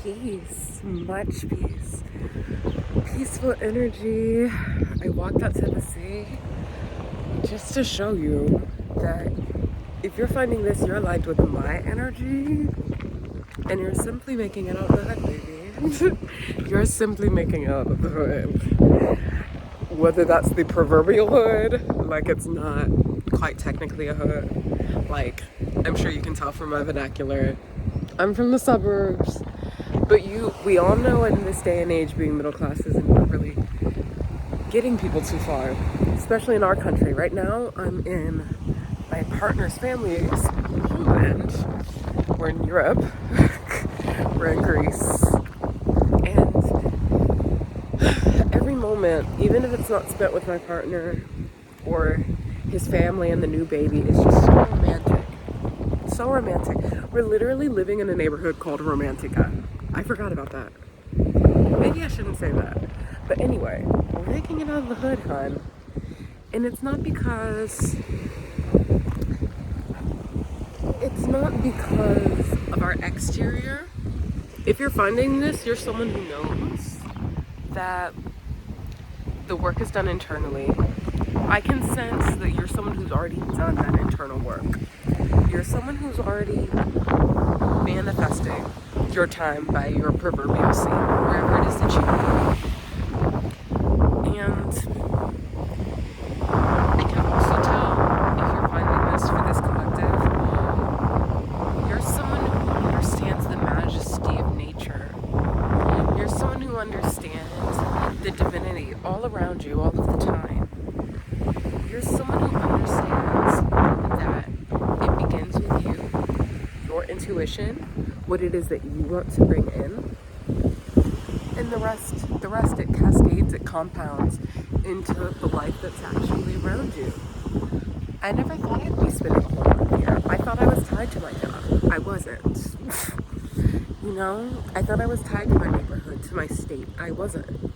Peace, much peace, peaceful energy. I walked out to the sea just to show you that if you're finding this, you're aligned with my energy, and you're simply making it out of the hood, baby. You're simply making it out of the hood. Whether that's the proverbial hood, like it's not quite technically a hood. Like, I'm sure you can tell from my vernacular, I'm from the suburbs. But we all know in this day and age being middle class isn't really getting people too far, especially in our country. Right now, I'm in my partner's family's homeland. We're in Europe. We're in Greece. And every moment, even if it's not spent with my partner or his family and the new baby, is just so romantic. So romantic. We're literally living in a neighborhood called Romantica. I forgot about that. Maybe I shouldn't say that. But anyway, we're making it out of the hood, hon. And it's not because of our exterior. If you're finding this, you're someone who knows that the work is done internally. I can sense that you're someone who's already done that internal work. You're someone who's already manifesting your time by your proverbial seat, wherever it is that you are. And I can also tell, if you're finding this for this collective, you're someone who understands the majesty of nature. You're someone who understands the divinity all around you all of the time. You're someone who understands that it begins with you, your intuition, what it is that you want to bring in, and the rest it cascades, it compounds into the life that's actually around you. I never thought I'd be spending a whole month here. I thought I was tied to my job. I wasn't. You know, I thought I was tied to my neighborhood, to my state. I wasn't.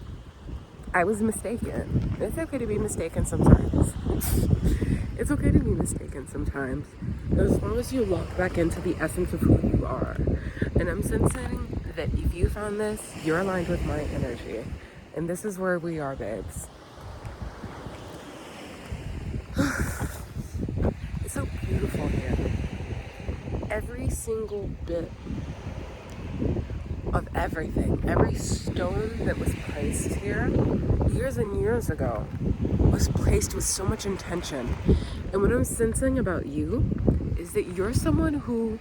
I was mistaken. It's okay to be mistaken sometimes. It's okay to be mistaken sometimes. As long as you lock back into the essence of who you are. And I'm sensing that if you found this, you're aligned with my energy. And this is where we are, babes. It's so beautiful here. Every single bit of everything, every stone that was placed here years and years ago was placed with so much intention. And what I'm sensing about you is that you're someone who,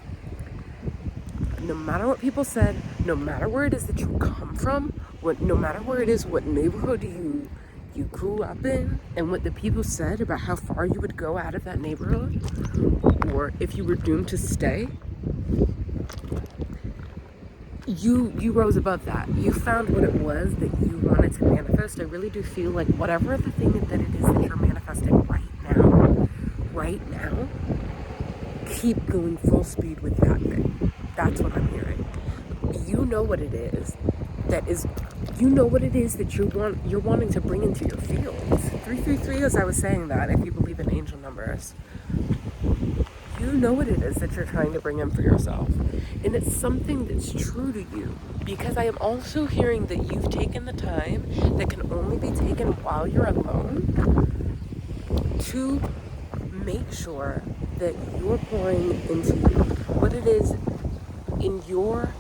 no matter what people said, no matter where it is that you come from, no matter where it is, what neighborhood you grew up in, and what the people said about how far you would go out of that neighborhood, or if you were doomed to stay, you rose above that. You found what it was that you wanted to manifest. I really do feel like whatever the thing that it is that you're manifesting right now, keep going full speed with that thing. That's what I'm hearing. You know what it is. You know what it is that you're wanting to bring into your field. 333, as I was saying that, if you believe in angel numbers. You know what it is that you're trying to bring in for yourself. And it's something that's true to you. Because I am also hearing that you've taken the time that can only be taken while you're alone to make sure that you're pouring into what it is in your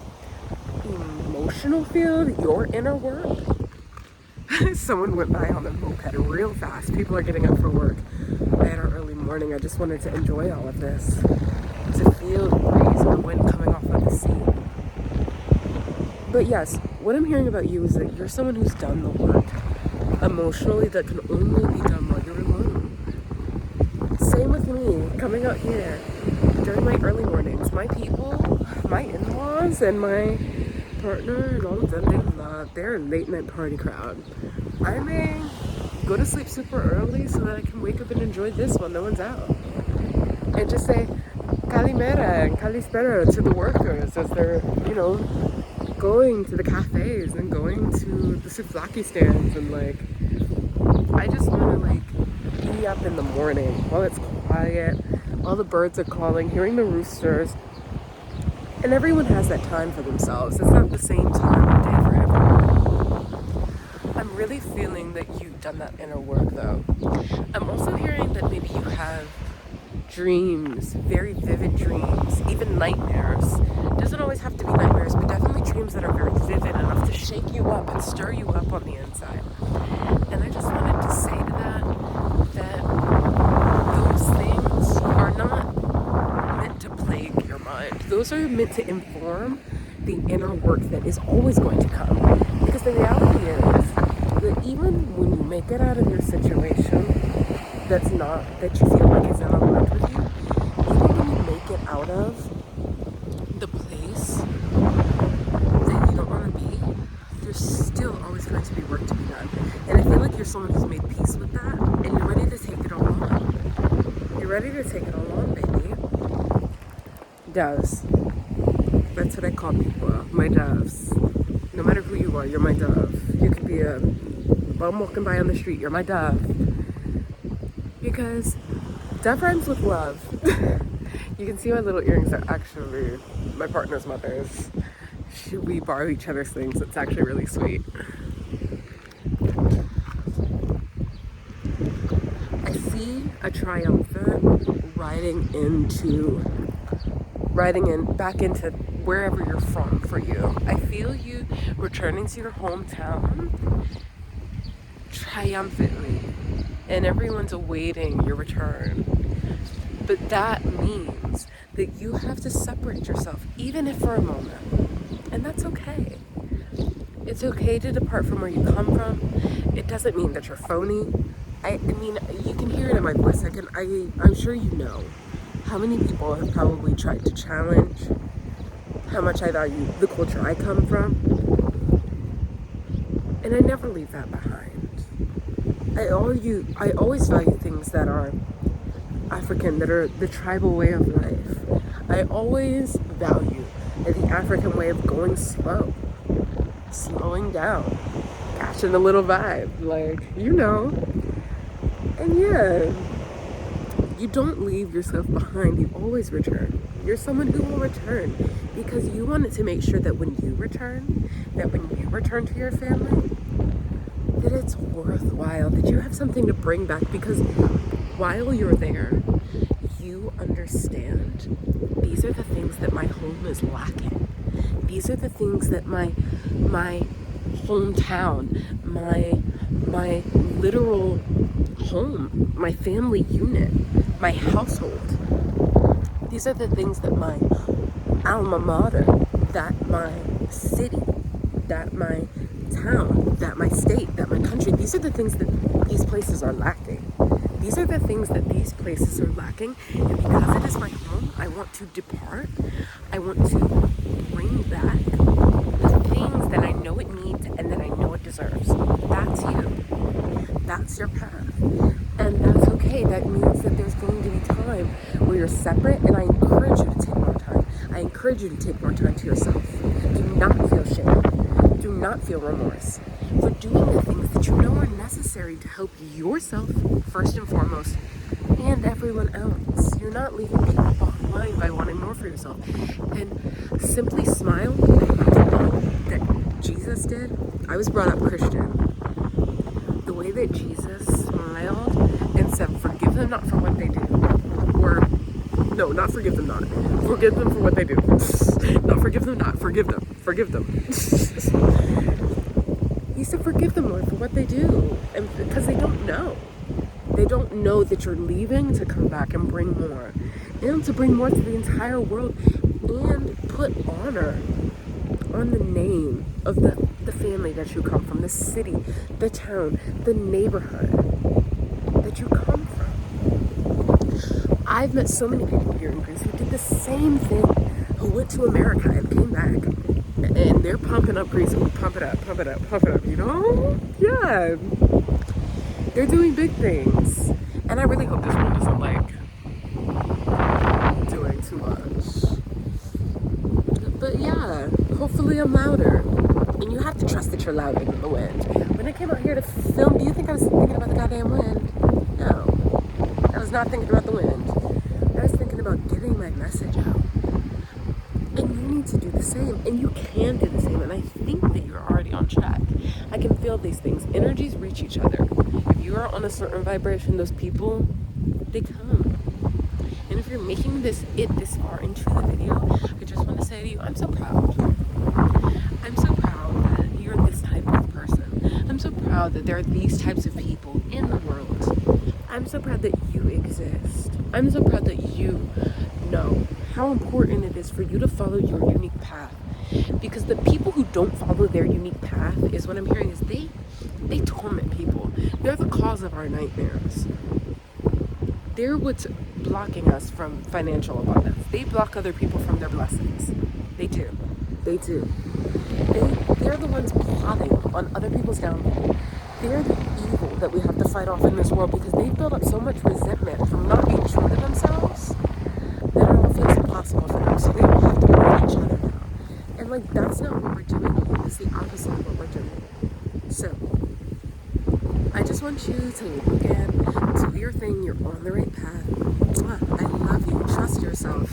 emotional field, your inner work. Someone went by on a moped real fast. People are getting up for work. I had an early morning. I just wanted to enjoy all of this. To feel the breeze and the wind coming off of the sea. But yes, what I'm hearing about you is that you're someone who's done the work emotionally that can only be done while you're alone. Same with me, coming out here during my early mornings. My people, my in-laws, and my partner and all of them, they're a late night party crowd. I may go to sleep super early so that I can wake up and enjoy this while no one's out. And just say Kalimera and Kalispera to the workers as they're, going to the cafes and going to the souvlaki stands, and I just want to be up in the morning while it's quiet, while the birds are calling, hearing the roosters, And everyone has that time for themselves. It's not the same time of day for everyone. I'm really feeling that you've done that inner work though. I'm also hearing that maybe you have dreams, very vivid dreams, even nightmares. It doesn't always have to be nightmares, but definitely dreams that are very vivid enough to shake you up and stir you up on the inside. And I just wanted to say to that those things are not meant to plague your mind. Those are meant to inform the inner work that is always going to come. Because the reality is that even when you make it out of your situation that you feel like is in alignment with you, even when you make it out of the place that you don't want to be, there's still always going to be work to be done. And I feel like you're someone who's made peace with that, and you're ready to take it all on. You're ready to take it all on, baby. Doves. That's what I call people, my doves. No matter who you are, you're my dove. You could be a bum walking by on the street, you're my dove. Because dove rhymes with love. You can see my little earrings are actually my partner's mother's. We borrow each other's things. It's actually really sweet. I see a triumphant back into wherever you're from for you. I feel you returning to your hometown triumphantly, and everyone's awaiting your return. But that means that you have to separate yourself, even if for a moment. And that's okay. It's okay to depart from where you come from. It doesn't mean that you're phony. I mean, you can hear it in my voice. I'm sure you know how many people have probably tried to challenge how much I value the culture I come from. And I never leave that behind. I always value things that are African, that are the tribal way of life. I always value the African way of going slow, slowing down, catching a little vibe, And yeah, you don't leave yourself behind, you always return. You're someone who will return because you wanted to make sure that when you return to your family, that it's worthwhile, that you have something to bring back, because while you're there, you understand these are the things that my home is lacking. These are the things that my hometown, my literal home, my family unit, my household. These are the things that my alma mater, that my city, that my town, that my state, that my country, these are the things that these places are lacking. These are the things that these places are lacking. And because it is my home, I want to depart. I want to bring back the things that I know it needs and that I know it deserves. That's you. That's your path. And that's okay. That means that there's going to be time where you're separate, and I encourage you to take more time. I encourage you to take more time to yourself. Do not feel shame. Do not feel remorse for doing the things that you know are necessary to help yourself first and foremost, and everyone else. You're not leaving people behind by wanting more for yourself. And simply smile that Jesus did. I was brought up Christian. The way that Jesus smiled and said, forgive them not for what they do. Or, no, not forgive them not. Forgive them for what they do. Not forgive them not. Forgive them. Forgive them. He said, forgive them, Lord, for what they do. And because they don't know. They don't know that you're leaving to come back and bring more. And to bring more to the entire world. And put honor on the name of the family that you come from, the city, the town, the neighborhood that you come from. I've met so many people here in Greece who did the same thing, who went to America and came back. And they're pumping up Greece. Pump it up, pump it up, pump it up, you know? Yeah. They're doing big things. And I really hope this one doesn't doing too much. But yeah, hopefully I'm louder. And you have to trust that you're louder than the wind. When I came out here to film, do you think I was thinking about the goddamn wind? No. I was not thinking about the wind. I was thinking about getting my message out. And you need to do the same. And you can do the same. And I think that you're already on track. I can feel these things. Energies reach each other. If you are on a certain vibration, those people, they come. And if you're making this far into the video, I just want to say to you, I'm so proud. I'm so proud that you're this type of person. I'm so proud that there are these types of people in the world. I'm so proud that you exist. I'm so proud that you know how important it is for you to follow your unique path. Because the people who don't follow their unique path, is what I'm hearing, is they torment people. They're the cause of our nightmares. They're what's blocking us from financial abundance. They block other people from their blessings. They do. They do. They're the ones plotting on other people's downfall. They're the evil that we have to fight off in this world because they've built up so much resentment from not being true to themselves that it all feels impossible for them. So they all have to break each other down. And like, that's not what we're doing. It's the opposite of what we're doing. So I just want you to look in, do your thing, you're on the right path. I love you. Trust yourself.